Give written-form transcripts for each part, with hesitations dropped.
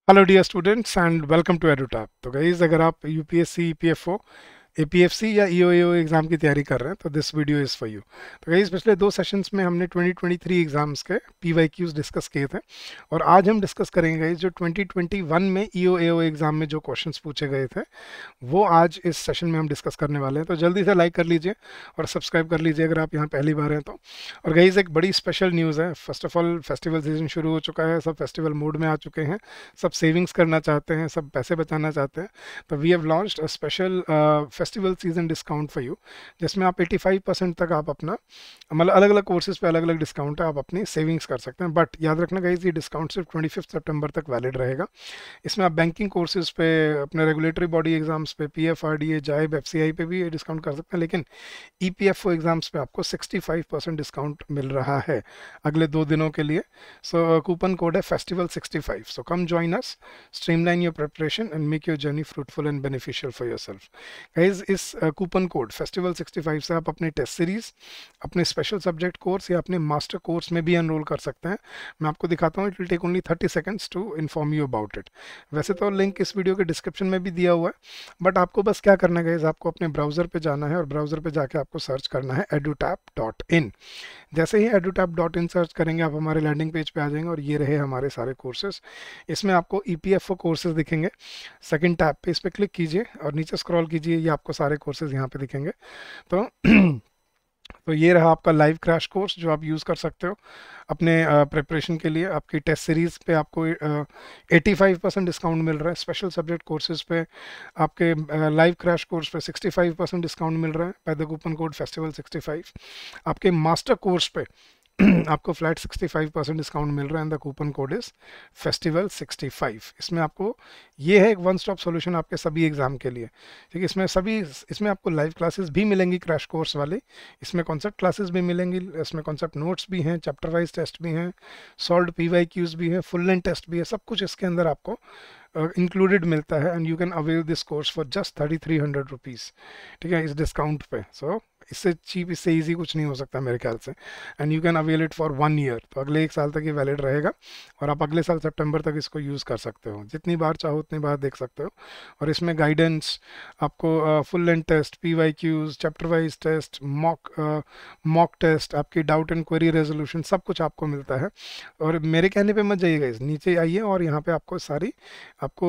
Hello dear students and welcome to Edutap. तो guys, अगर आप यूपीएससी, ईपीएफओ, एपीएफसी या ईओएओ एग्जाम की तैयारी कर रहे हैं तो this video is for you. तो गाइस, पिछले दो सेशंस में हमने 2023 एग्जाम्स के पीवाईक्यूज डिस्कस किए थे और आज हम डिस्कस करेंगे गाइस जो 2021 में ईओएओ एग्जाम में जो क्वेश्चंस पूछे गए थे वो आज इस सेशन में हम डिस्कस करने वाले हैं। तो जल्दी से लाइक कर लीजिए और सब्सक्राइब कर लीजिए अगर आप यहाँ पहली बार हैं तो। और गाइस, एक बड़ी स्पेशल न्यूज़ है। First of all, festival season शुरू हो चुका है, सब फेस्टिवल मूड में आ चुके हैं, सब सेविंग्स करना चाहते हैं, सब पैसे बचाना चाहते हैं। तो we have launched a special festival season discount for you, जिसमें आप 85% तक आप अपना मतलब अलग अलग कोर्सेज पे अलग अलग डिस्काउंट है, आप अपनी सेविंग्स कर सकते हैं। बट याद रखना गाइस, ये डिस्काउंट सिर्फ 25 सितंबर तक वैलिड रहेगा। इसमें आप बैंकिंग कोर्सेज पे, अपने रेगुलेटरी बॉडी एग्जाम्स पे, पीएफआरडीए, जाइब, एफसीआई पे भी ये डिस्काउंट कर सकते हैं। लेकिन ईपीएफओ एग्जाम्स पे आपको 65% डिस्काउंट मिल रहा है अगले 2 दिनों के लिए। सो कूपन कोड है फेस्टिवल65। So come join us, streamline your preparation and make your journey fruitful and beneficial for yourself. Guys, इस कूपन कोड फेस्टिवल65 से आप अपने टेस्ट सीरीज, अपने स्पेशल सब्जेक्ट कोर्स या अपने मास्टर कोर्स में भी एनरोल कर सकते हैं। मैं आपको दिखाता हूँ, it will take only 30 seconds to inform you about it. वैसे तो लिंक इस वीडियो के डिस्क्रिप्शन में भी दिया हुआ है, बट आपको बस क्या करना है गाइस, आपको अपने ब्राउजर पे जाना है और ब्राउजर पे जाके आपको सर्च करना है edutap.in। जैसे ही edutap.in सर्च करेंगे आप हमारे लैंडिंग पेज पे आ जाएंगे और ये रहे हमारे सारे कोर्सेज। इसमें आपको ईपीएफओ कोर्सेज दिखेंगे। सेकंड टैब पे इस पर क्लिक कीजिए और नीचे स्क्रॉल कीजिए, ये आपको सारे कोर्सेज यहाँ पे दिखेंगे। तो तो ये रहा आपका लाइव क्रैश कोर्स जो आप यूज़ कर सकते हो अपने प्रिपरेशन के लिए। आपकी टेस्ट सीरीज़ पे आपको 85% डिस्काउंट मिल रहा है। स्पेशल सब्जेक्ट कोर्सेज पे आपके लाइव क्रैश कोर्स पे 65% डिस्काउंट मिल रहा है बाय द कूपन कोड फेस्टिवल65। आपके मास्टर कोर्स पे आपको फ्लैट 65% डिस्काउंट मिल रहा है and the coupon code is फेस्टिवल65। इसमें आपको ये है एक वन स्टॉप सॉल्यूशन आपके सभी एग्जाम के लिए। ठीक है, इसमें आपको लाइव क्लासेस भी मिलेंगी क्रैश कोर्स वाली, इसमें कॉन्सेप्ट क्लासेस भी मिलेंगी, इसमें कॉन्सेप्ट नोट्स भी हैं, चैप्टर वाइज टेस्ट भी हैं, सॉल्व पीवाईक्यूज भी है, फुल लेंथ टेस्ट भी है, सब कुछ इसके अंदर आपको इंक्लूडेड मिलता है and you can avail this course for just 3300 rupees. ठीक है, इस डिस्काउंट पे। सो इससे चीप, इससे इजी कुछ नहीं हो सकता मेरे ख्याल से। And you can avail it for 1 year, तो अगले 1 साल तक ये वैलिड रहेगा और आप अगले साल सितंबर तक इसको यूज़ कर सकते हो, जितनी बार चाहो उतनी बार देख सकते हो। और इसमें गाइडेंस आपको, full length test, PYQs, chapter wise test, mock test, आपकी डाउट एंड क्वेरी रेजोल्यूशन, सब कुछ आपको मिलता है। और मेरे कहने पे मत जाइएगा, इस नीचे आइए और यहाँ पे आपको सारी आपको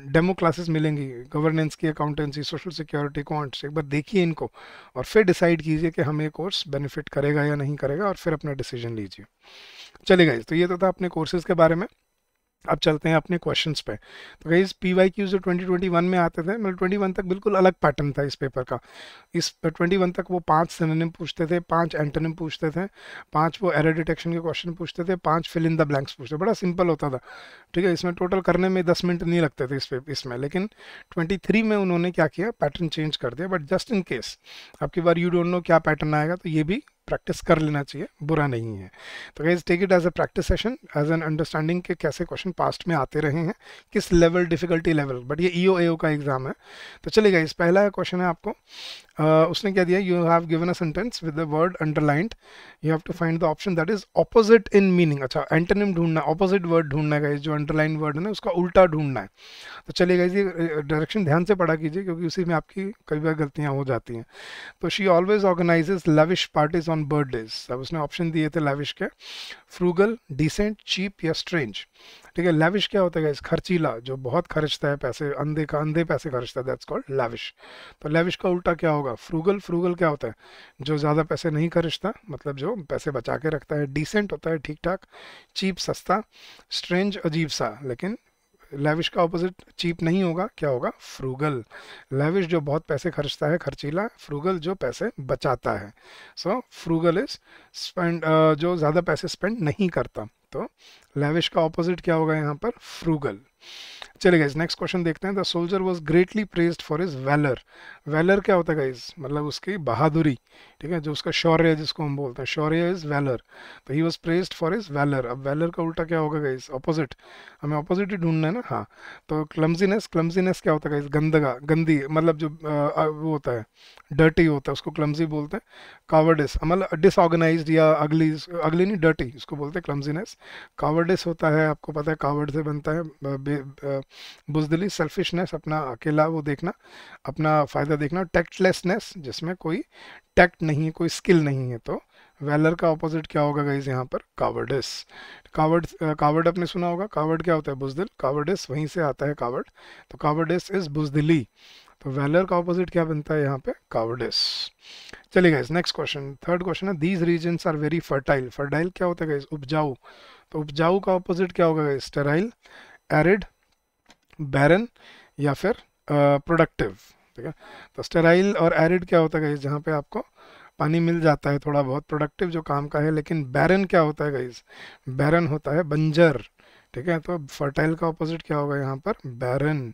डेमो क्लासेस मिलेंगी, गवर्नेंस की, अकाउंटेंसी, सोशल सिक्योरिटी, क्वांट्स। एक बार देखिए इनको और फिर डिसाइड कीजिए कि हमें कोर्स बेनिफिट करेगा या नहीं करेगा और फिर अपना डिसीजन लीजिए। चलिए, तो ये तो था अपने कोर्सेज के बारे में। अब चलते हैं अपने क्वेश्चंस पे। तो गाइस, पीवाईक्यूज जो 2021 में आते थे, मतलब 21 तक बिल्कुल अलग पैटर्न था इस पेपर का। इस 21 तक वो 5 सिनोनिम पूछते थे, 5 एंटोनिम पूछते थे, 5 वो एरर डिटेक्शन के क्वेश्चन पूछते थे, 5 फिल इन द ब्लैंक्स पूछते थे। बड़ा सिंपल होता था। ठीक है, इसमें टोटल करने में 10 मिनट नहीं लगते थे इसमें। लेकिन 23 में उन्होंने क्या किया, पैटर्न चेंज कर दिया। बट जस्ट इन केस आपकी बार यू डोंट नो क्या पैटर्न आएगा, तो ये भी प्रैक्टिस कर लेना चाहिए, बुरा नहीं है। तो guys, take it as a practice session, as an understanding के कैसे क्वेश्चन पास्ट में आते रहे हैं, किस लेवल, डिफिकल्टी लेवल। बट ये ईओएओ का एग्जाम है। तो चलिए गाइस, पहला क्वेश्चन है आपको, उसने क्या दिया, you have given a sentence with the word underlined, you have to find the option that is opposite in meaning. अच्छा, एंटोनिम ढूंढना, ऑपोजिट वर्ड ढूंढना है गाइस, जो अंडरलाइन वर्ड है ना उसका उल्टा ढूंढना है। तो चलिए गाइस, ये डायरेक्शन ध्यान से पढ़ा कीजिए क्योंकि उसी में आपकी कई बार गलतियां हो जाती हैं। तो she always organises lavish parties on birthdays. अब उसने ऑप्शन दिए थे लेविश के, फ्रूगल, डिसेंट, चीप या स्ट्रेंज। ठीक है, लेविश क्या होता है गाइस, खर्चीला, जो बहुत खर्चता है पैसे, अंधे पैसे खर्चता है, दैट्स कॉल्ड लेविश। तो लेविश का उल्टा क्या होगा, फ्रूगल। फ्रूगल क्या होता है, जो ज़्यादा पैसे नहीं खर्चता, मतलब जो पैसे बचा के रखता है। डिसेंट होता है ठीक ठाक, चीप सस्ता, स्ट्रेंज अजीब सा। लेकिन लेविश का ऑपोजिट चीप नहीं होगा, क्या होगा, फ्रूगल। लेविश जो बहुत पैसे खर्चता है, खर्चीला, फ्रूगल जो पैसे बचाता है। सो फ्रूगल इज स्पेंड, जो ज़्यादा पैसे स्पेंड नहीं करता। तो लेविश का ऑपोजिट क्या होगा यहाँ पर, फ्रूगल। चलिए गाइस नेक्स्ट क्वेश्चन देखते हैं। The soldier was greatly praised for his valour. Valour क्या होता है गाइस, मतलब उसकी बहादुरी, ठीक है, जो उसका शौर्य जिसको हम बोलते हैं, शौर्य इज वैलर। तो he was praised for his valour. अब वैलर का उल्टा क्या होगा गाइस, ऑपोजिट, हमें ऑपोजिट ही ढूंढना है ना। हाँ, तो क्लमजीनेस, क्लमजीनेस क्या होता है गाइस, गंदगा, गंदी, मतलब जो वो होता है, डर्टी होता है, उसको क्लमजी बोलते हैं। कावर्डिस मतलब डिसऑर्गेनाइज्ड या अगली, अगली नहीं, डर्टी, उसको बोलते हैं क्लमजीनेस। कावर्डिस होता है, आपको पता है कावर्ड से बनता है बुजदिली, सेल्फिशनेस, अपना अकेला वो देखना, अपना फ़ायदा देखना। टैक्टलेसनेस, जिसमें कोई टैक्ट नहीं है, कोई स्किल नहीं है। तो वैलर का ऑपोजिट क्या होगा गाइस यहाँ पर, कावर्डिस। कावर्ड, कावर्ड आपने सुना होगा, कावर्ड क्या होता है, बुजदिल, कावर्डिस वहीं से आता है कावर्ड। तो कावर्डिस इज बुजदिली। तो वैलर का ऑपोजिट क्या बनता है यहाँ पे, कावर्डिस। चलिए guys next question, third question है, these reasons are very fertile. Fertile क्या होता है गाइस, उपजाऊ। तो उपजाऊ का ऑपोजिट क्या होगा गाइस, स्टेराइल, एरिड, बैरन, या फिर प्रोडक्टिव। ठीक है, तो स्टेराइल और एरिड क्या होता है गाइस, जहाँ पे आपको पानी मिल जाता है थोड़ा बहुत, प्रोडक्टिव जो काम का है। लेकिन बैरन क्या होता है गाइस, बैरन होता है बंजर। ठीक है, तो फर्टाइल का ऑपोजिट क्या होगा यहाँ पर, बैरन।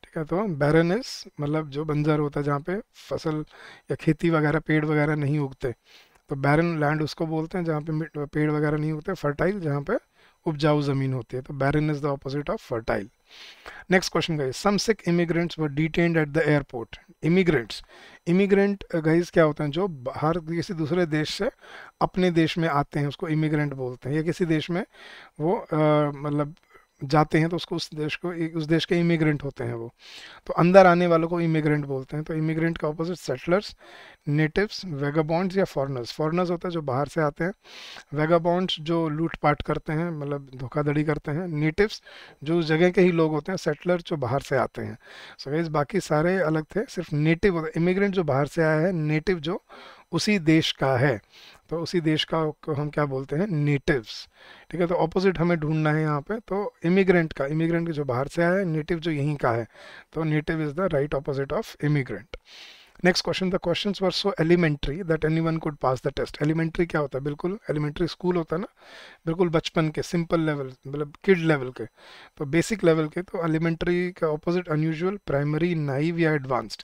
ठीक है, तो बैरन इज मतलब जो बंजर होता है, जहाँ पे फसल या खेती वगैरह, पेड़ वगैरह नहीं उगते। तो बैरन लैंड उसको बोलते हैं जहाँ पे पेड़ वगैरह नहीं उगते। फर्टाइल जहाँ पे उपजाऊ जमीन होती है। तो barren is the opposite of fertile. Next question guys, some sick immigrants were detained at the airport. Immigrants, immigrant guys क्या होते हैं, जो बाहर किसी दूसरे देश से अपने देश में आते हैं, उसको इमिग्रेंट बोलते हैं। या किसी देश में वो मतलब जाते हैं, तो उसको उस देश के इमिग्रेंट होते हैं वो। तो अंदर आने वालों को इमिग्रेंट बोलते हैं। तो इमिग्रेंट का ऑपोजिट सेटलर्स, नेटिव्स, वेगाबॉन्ड्स या फॉरेनर्स। फॉरेनर्स होता है जो बाहर से आते हैं, वेगाबॉन्ड्स जो लूटपाट करते हैं, मतलब धोखाधड़ी करते हैं, नेटिव्स जो उस जगह के ही लोग होते हैं, सेटलर जो बाहर से आते हैं। सो गाइस बाकी सारे अलग थे, सिर्फ नेटिव होता है, इमिग्रेंट जो बाहर से आया है, नेटिव जो उसी देश का है, तो उसी देश का को हम क्या बोलते हैं, नेटिव्स। ठीक है, तो ऑपोजिट हमें ढूंढना है यहाँ पे। तो इमिग्रेंट का, इमिग्रेंट जो बाहर से आया है, नेटिव जो यहीं का है। तो native is the right opposite of immigrant. Next question, the questions were so elementary that anyone could pass the test. Elementary क्या होता है, बिल्कुल एलिमेंट्री स्कूल होता है ना, बिल्कुल बचपन के, सिंपल लेवल, मतलब किड लेवल के, तो बेसिक लेवल के। तो एलिमेंट्री का ऑपोजिट अनयूजुअल, प्राइमरी, नाइव या एडवांस्ड।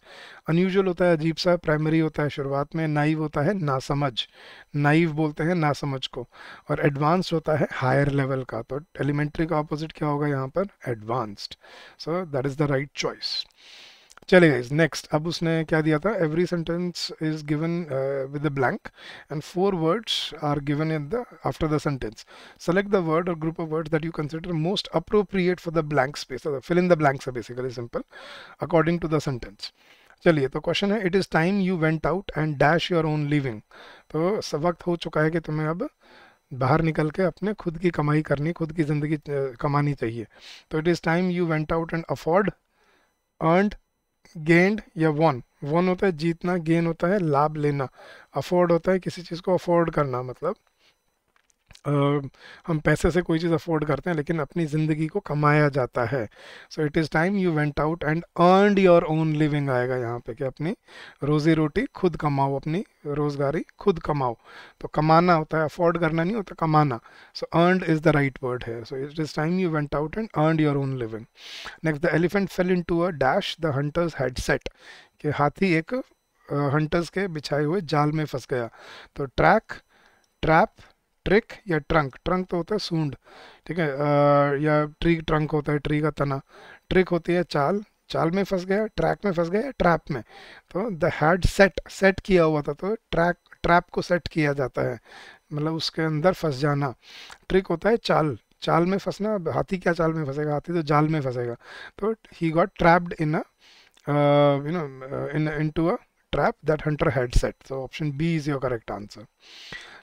अनयूजुअल होता है अजीब सा, प्राइमरी होता है शुरुआत में, नाइव होता है नासमझ, नाइव बोलते हैं नासमझ को, और एडवांस्ड होता है हायर लेवल का। तो एलिमेंट्री का ऑपोजिट क्या होगा यहाँ पर, advanced. So that is the right choice. चले गाइस नेक्स्ट, अब उसने क्या दिया था, every sentence is given with a blank and 4 words are given in the after the sentence. Select the word or group of words that you consider most appropriate for the blank space. Fill in the blanks है basically, simple, according to the sentence. चलिए, तो question है, it is time you went out and dash your own living. तो सब वक्त हो चुका है कि तुम्हें अब बाहर निकल के अपने खुद की कमाई करनी, खुद की ज़िंदगी कमानी चाहिए। तो it is time you went out and afford, earned, gained या वॉन। वॉन होता है जीतना, गेन होता है लाभ लेना, अफोर्ड होता है किसी चीज़ को अफोर्ड करना, मतलब हम पैसे से कोई चीज़ अफोर्ड करते हैं, लेकिन अपनी ज़िंदगी को कमाया जाता है। So it is time you went out and earned your own living आएगा यहाँ पे, कि अपनी रोज़ी रोटी खुद कमाओ, अपनी रोज़गारी खुद कमाओ। तो कमाना होता है, अफोर्ड करना नहीं होता, कमाना। So earned is the right word है। So it is time you went out and earned your own living. Next, the elephant fell into a dash the hunters had set. कि हाथी एक हंटर्स के बिछाए हुए जाल में फंस गया। तो ट्रैक, ट्रैप, ट्रिक या ट्रंक। ट्रंक तो होता है सूंड, ठीक है, या ट्री ट्रंक होता है, ट्री का तना। ट्रिक होती है चाल, चाल में फंस गया, ट्रैक में फंस गया, ट्रैप में। तो द हैड सेट, सेट किया हुआ था, तो ट्रैक, ट्रैप को सेट किया जाता है, मतलब उसके अंदर फंस जाना। ट्रिक होता है चाल, चाल में फंसना। हाथी क्या चाल में फंसेगा, हाथी तो जाल में फंसेगा। तो he got trapped in a into a trap that hunter had set. So option B is your correct answer.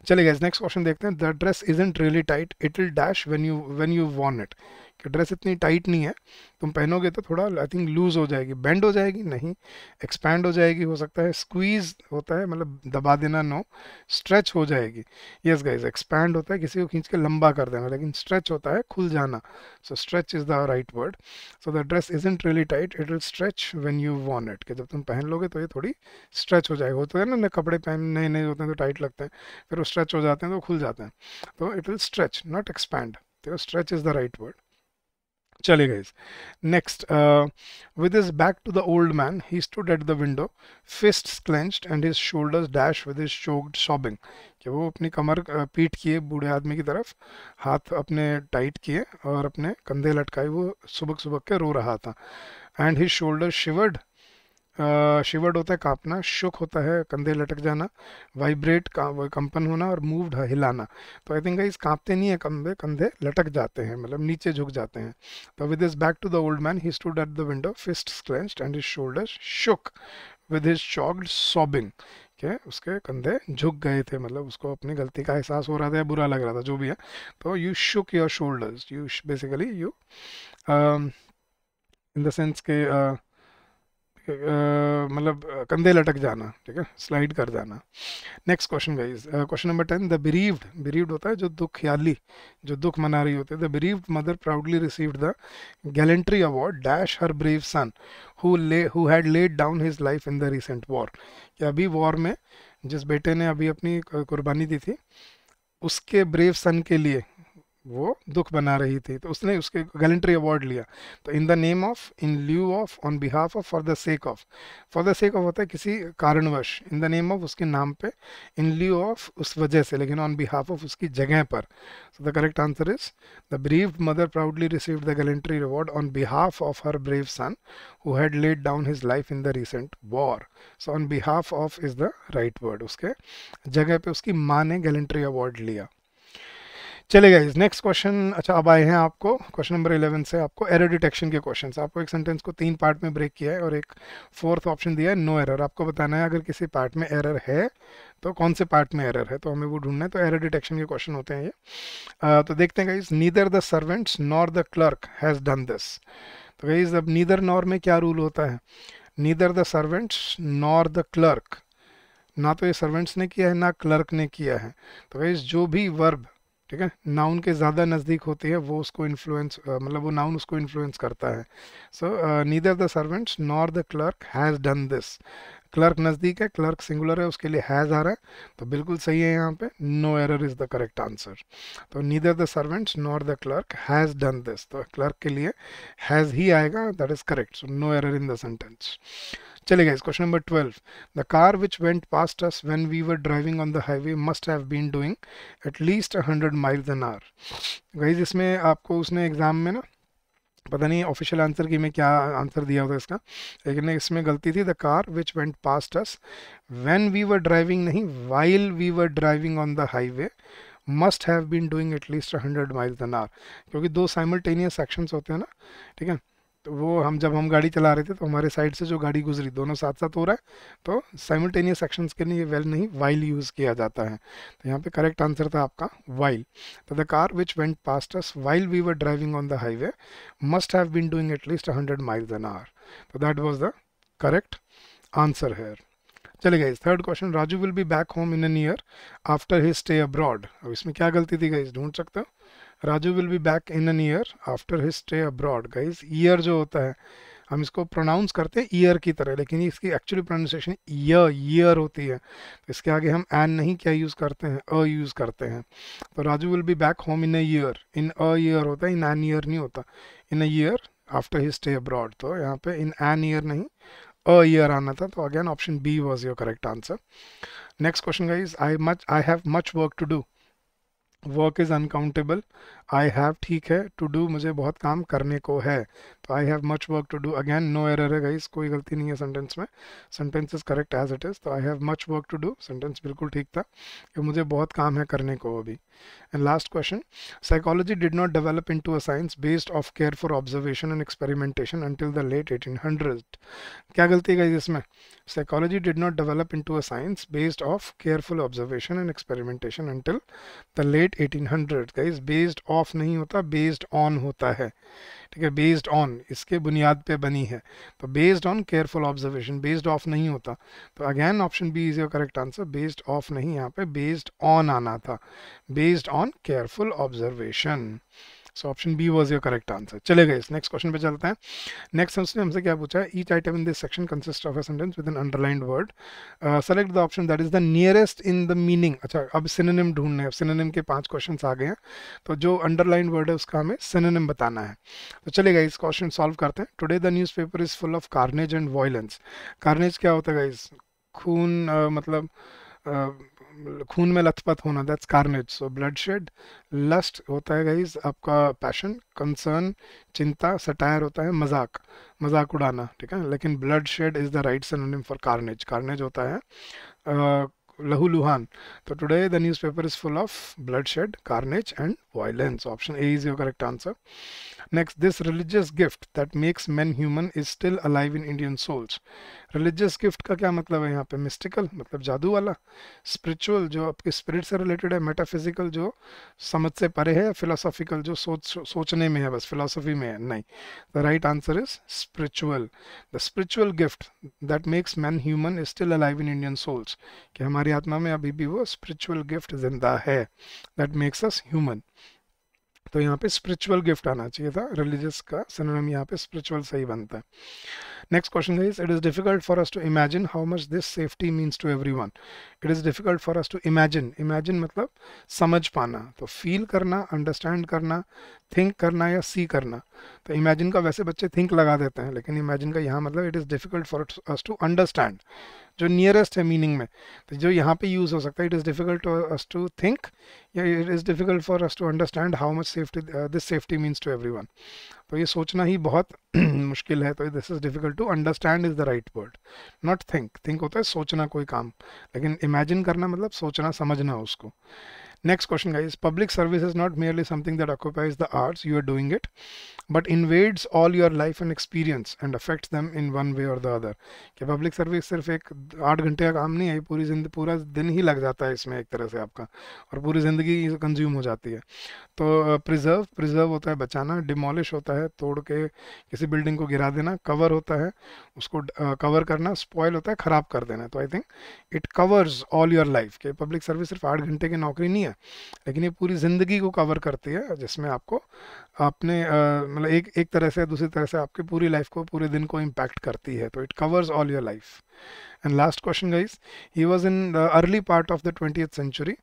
चलिए गाइस नेक्स्ट क्वेश्चन देखते हैं। The dress isn't really tight, it will dash when you won it. कि dress इतनी tight नहीं है, तुम पहनोगे तो थोड़ा आई थिंक लूज हो जाएगी, बेंड हो जाएगी नहीं, एक्सपैंड हो जाएगी हो सकता है, स्क्वीज होता है मतलब दबा देना, नो, स्ट्रेच हो जाएगी। यस गाइस, एक्सपैंड होता है किसी को खींच के लंबा कर देना, लेकिन स्ट्रेच होता है खुल जाना। So stretch is the right word. So the dress isn't really tight, it will stretch when you won it. कि जब तुम पहन लोगे तो ये थोड़ी स्ट्रेच हो जाएगा। होता है ना कपड़े पहन नए नए होते हैं तो टाइट लगते हैं, फिर वो स्ट्रेच हो जाते हैं तो खुल जाते हैं। तो it will stretch not expand. तो stretch is the right word. चले गए। Next, with his back to the old man, he stood at the window, fists clenched and his shoulders dashed with his choked sobbing. कि वो अपनी कमर पीट किए बूढ़े आदमी की तरफ, हाथ अपने टाइट किए और अपने कंधे लटकाए वो सुबक सुबक के रो रहा था. एंड हिज शोल्डर शिवर्ड, शिवर्ड होता है कांपना, शुक होता है कंधे लटक जाना, वाइब्रेट कंपन होना और मूव्ड हिलाना. तो आई थिंक इस कांपते नहीं है कंधे, कंधे लटक जाते हैं, मतलब नीचे झुक जाते हैं. तो with his back to the old man he stood at the window, fists clenched and his shoulders shook with his choked sobbing. के उसके कंधे झुक गए थे, मतलब उसको अपनी गलती का एहसास हो रहा था या बुरा लग रहा था, जो भी है. तो you shook your shoulders, you basically you in the sense के मतलब कंधे लटक जाना, ठीक है, स्लाइड कर जाना. Next question guys, question number 10. The bereaved, bereaved होता है जो दुखियाली, जो दुख मना रही होती है. The bereaved mother proudly received the gallantry award dash her brave son who had laid down his life in the recent war. कि अभी वॉर में जिस बेटे ने अभी अपनी कुर्बानी दी थी, उसके ब्रेव सन के लिए वो दुख बना रही थी, तो उसने उसके गैलेंट्री अवार्ड लिया. तो in the name of, in lieu of, on behalf of, for the sake of. For the sake of होता है किसी कारणवश, इन द नेम ऑफ उसके नाम पे, इन ल्यू ऑफ उस वजह से, लेकिन ऑन बिहाफ ऑफ उसकी जगह पर. So the correct answer is the bereaved mother proudly received the gallantry award on behalf of her brave son who had laid down his life in the recent war. So on behalf of is the right word. उसके जगह पे उसकी माँ ने gallantry award लिया. चलेगा इस next question. अच्छा, अब आए हैं आपको क्वेश्चन नंबर 11 से आपको एरर डिटेक्शन के क्वेश्चंस. आपको एक सेंटेंस को 3 पार्ट में ब्रेक किया है और एक फोर्थ ऑप्शन दिया है नो एरर. आपको बताना है अगर किसी पार्ट में एरर है तो कौन से पार्ट में एरर है, तो हमें वो ढूंढना है. तो एरर डिटेक्शन के क्वेश्चन होते हैं ये. तो देखते हैं guys. Neither the servants nor the clerk has done this. तो गाइस अब नीदर नॉर में क्या रूल होता है? Neither the servants nor the clerk, ना तो ये सर्वेंट्स ने किया है ना क्लर्क ने किया है. तो गाइस जो भी वर्ब, ठीक है, नाउन के ज़्यादा नज़दीक होती है वो उसको इन्फ्लुएंस, मतलब वो नाउन उसको इन्फ्लुएंस करता है. So neither the servants nor the clerk has done this. Clerk नज़दीक है, क्लर्क सिंगुलर है, उसके लिए हैज़ आ रहा है, तो बिल्कुल सही है यहाँ पे. No error is the correct answer. तो neither the servants nor the clerk has done this, तो क्लर्क के लिए हैज़ ही आएगा, that is correct. So no error in the sentence. चलेगा इस question number 12. The car which went past us when we were driving on the highway must have been doing at least 100 miles an hour. Guys इसमें आपको उसने exam में ना, पता नहीं official answer की में क्या आंसर दिया होता इसका, लेकिन इसमें गलती थी. The car which went past us when we were driving नहीं, while we were driving on the highway must have been doing at least 100 miles an hour. क्योंकि दो साइमल्टेनियस सेक्शंस होते हैं ना, ठीक है. तो वो हम जब हम गाड़ी चला रहे थे तो हमारे साइड से जो गाड़ी गुजरी दोनों साथ साथ हो रहा है, तो साइमल्टेनियस सेक्शंस के लिए वेल नहीं वाइल यूज़ किया जाता है. तो यहाँ पे करेक्ट आंसर था आपका वाइल. तो the car which went past us while we were driving on the highway must have been doing at least 100 miles an hour. तो that was the correct answer here. चलिए guys, third question. Raju will be back home in an year after his stay abroad. अब इसमें क्या गलती थी guys, ढूंढ सकते हो? Raju will be back in an year after his stay abroad. Guys year जो होता है हम इसको प्रोनाउंस करते हैं ईयर की तरह, लेकिन इसकी एक्चुअली प्रोनाउंसिएशन ईयर होती है. तो इसके आगे हम एन नहीं क्या यूज़ करते हैं, अ यूज़ करते हैं. तो Raju will be back home in a year, in a year होता है, इन एन ईयर नहीं होता. In a year after his stay abroad, तो यहाँ पे इन एन ईयर नहीं अ ईयर आना था. तो again option B was your correct answer. Next question guys. I have much work to do. Work is uncountable. I have ठीक है, to do मुझे बहुत काम करने को है. तो I have much work to do, again no error है गाइस, कोई गलती नहीं है सेंटेंस में. Sentence is correct as it is. तो I have much work to do sentence बिल्कुल ठीक था कि मुझे बहुत काम है करने को अभी. And last question. Psychology did not develop into a science based of care for observation and experimentation until the late 1800. क्या गलती है गाइस इसमें? Psychology did not develop into a science based of careful observation and experimentation until the late 1800. Guys based of नहीं होता, based on होता है, ठीक है. बेस्ड ऑन इसके बुनियाद पे बनी है. तो based on careful observation, based of नहीं होता. तो again option B is your correct answer. Based of नहीं, यहाँ पे बेस्ड ऑन आना था. Based on careful observation. So option B was your correct answer. चलेगा, इस नेक्स्ट क्वेश्चन पे चलते हैं। नेक्स्ट उसने हमसे क्या पूछा है, each item in this section consist of a sentence with an underlined word, select the option that is the nearest in the meaning. अच्छा, अब सिनोनिम ढूंढने हैं, सिनोनिम के 5 क्वेश्चंस आ गए हैं, तो जो अंडरलाइंड वर्ड है उसका हमें सिनोनिम बताना है। तो चलेगा, इस क्वेश्चन सॉल्व करते हैं। Today the newspaper is full of carnage and violence. Carnage क्या होता है गाइस? खून, मतलब खून में लथपथ होना, that's carnage. So bloodshed. Lust होता है गाइस आपका पैशन, कंसर्न चिंता, सटायर होता है मजाक, मजाक उड़ाना, ठीक है। लेकिन bloodshed is the right synonym for carnage. Carnage होता है लहूलुहान। तो today the newspaper is full of bloodshed, carnage and violence. Option A is your correct answer. Next, this religious gift that makes men human is still alive in Indian souls. Religious gift का क्या मतलब है यहाँ पे? Mystical मतलब जादू वाला, spiritual जो आपके spirit से related है, metaphysical जो समझ से परे है, philosophical जो सोचने में है, बस philosophy में है नहीं। The right answer is spiritual. The spiritual gift that makes men human is still alive in Indian souls. कि हमारी आत्मा में अभी भी वो spiritual gift जिंदा है, that makes us human. तो यहाँ पे स्पिरिचुअल गिफ्ट आना चाहिए था, रिलीजियस का सिनोनिम यहाँ पे स्पिरिचुअल सही बनता है। Next question is, it is difficult for us to imagine how much this safety means to everyone. It is difficult for us to imagine, imagine मतलब समझ पाना, तो फील करना, अंडरस्टैंड करना, थिंक करना या सी करना। तो इमेजिन का वैसे बच्चे थिंक लगा देते हैं, लेकिन इमेजिन का यहाँ मतलब it is difficult for us to understand, जो नियरेस्ट है मीनिंग में, तो जो यहाँ पे यूज हो सकता है, it is difficult for us to think या it is difficult for us to understand how much safety this safety means to everyone. तो ये सोचना ही बहुत मुश्किल है, तो this is difficult to understand is the right word, not think. Think होता है सोचना कोई काम, लेकिन इमेजिन करना मतलब सोचना, समझना उसको। Next question guys, public service is not merely something that occupies the hours you are doing it, but invades all your life and experience and affects them in one way or the other. कि public service सिर्फ एक 8 घंटे का काम नहीं है, पूरा दिन ही लग जाता है इसमें एक तरह से आपका, और पूरी ज़िंदगी कंज्यूम हो जाती है। तो प्रिजर्व होता है बचाना, डिमोलिश होता है तोड़ के किसी बिल्डिंग को गिरा देना, कवर होता है उसको कवर करना, स्पॉइल होता है खराब कर देना। तो I think it covers all your life, कि पब्लिक सर्विस सिर्फ 8 घंटे की नौकरी नहीं है, लेकिन ये पूरी ज़िंदगी को कवर करती है, जिसमें आपको आपने मतलब एक तरह से दूसरी तरह से आपकी पूरी लाइफ को, पूरे दिन को इम्पैक्ट करती है। तो it covers all your life. And last question guys, he was in the early part of the 20th century.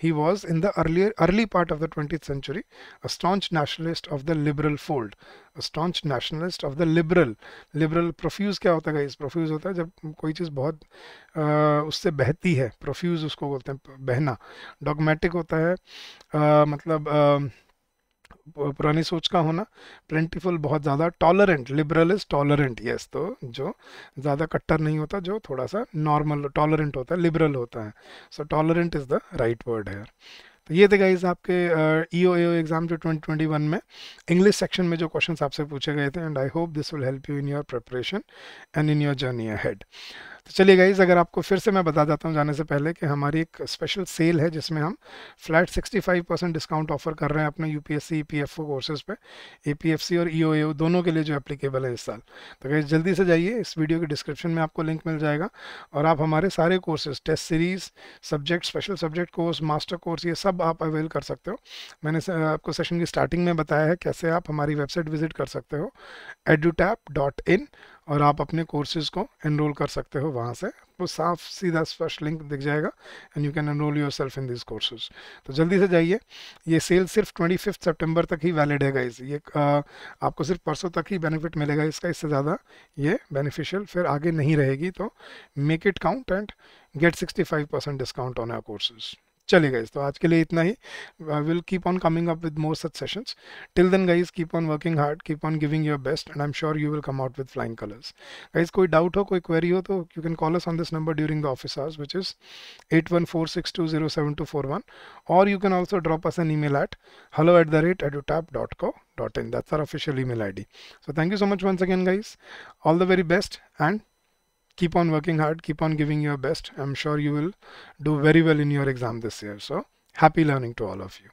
He was in the early part of the 20th century a staunch nationalist of the liberal fold. A staunch nationalist of the liberal profuse क्या होता है guys? profuse होता है जब कोई चीज़ बहुत उससे बहती है, profuse उसको बोलते हैं बहना। dogmatic होता है मतलब पुरानी सोच का होना, प्लेंटीफुल बहुत ज़्यादा, tolerant, liberal is tolerant, yes, तो जो ज़्यादा कट्टर नहीं होता, जो थोड़ा सा नॉर्मल टॉलरेंट होता है, लिबरल होता है। So tolerant is the right word है। तो ये थे गाइस आपके EOAO एग्ज़ाम जो 2021 में इंग्लिश सेक्शन में जो क्वेश्चंस आपसे पूछे गए थे, and I hope this will help you in your preparation and in your journey ahead. तो चलिए गाइज, अगर आपको फिर से मैं बता देता हूँ जाने से पहले कि हमारी एक स्पेशल सेल है जिसमें हम फ्लैट 65% डिस्काउंट ऑफर कर रहे हैं अपने UPSC EPFO कोर्सेज पे, APFC और EOAO दोनों के लिए जो एप्लीकेबल है इस साल। तो गाइज जल्दी से जाइए, इस वीडियो के डिस्क्रिप्शन में आपको लिंक मिल जाएगा, और आप हमारे सारे courses, test series, subject, special subject course, master course, ये सब आप अवेल कर सकते हो। मैंने आपको सेशन की स्टार्टिंग में बताया है कैसे आप हमारी वेबसाइट विजिट कर सकते हो edutap.in, और आप अपने कोर्सेज को एनरोल कर सकते हो वहाँ से। वो साफ सीधा स्पष्ट लिंक दिख जाएगा and you can enrol your self in this courses. तो जल्दी से जाइए, ये सेल सिर्फ 25 सितंबर तक ही वैलिड है गाइस। ये आपको सिर्फ परसों तक ही बेनिफिट मिलेगा इसका, इससे ज़्यादा ये बेनिफिशियल फिर आगे नहीं रहेगी। तो make it count and get 65% discount on our courses. चलिए गाइज, तो आज के लिए इतना ही। Will keep on coming up with more such sessions. Till then guys, keep on working hard, keep on giving your best, and I am sure you will come out with flying colours. Guys कोई doubt हो, कोई query हो, तो you can call us on this number during the office hours, which is 8146207241, or you can also drop us an email at hello@edutap.co.in. That's our official email ID. So thank you so much once again guys, all the very best, and keep on working hard, keep on giving your best. I'm sure you will do very well in your exam this year. So happy learning to all of you.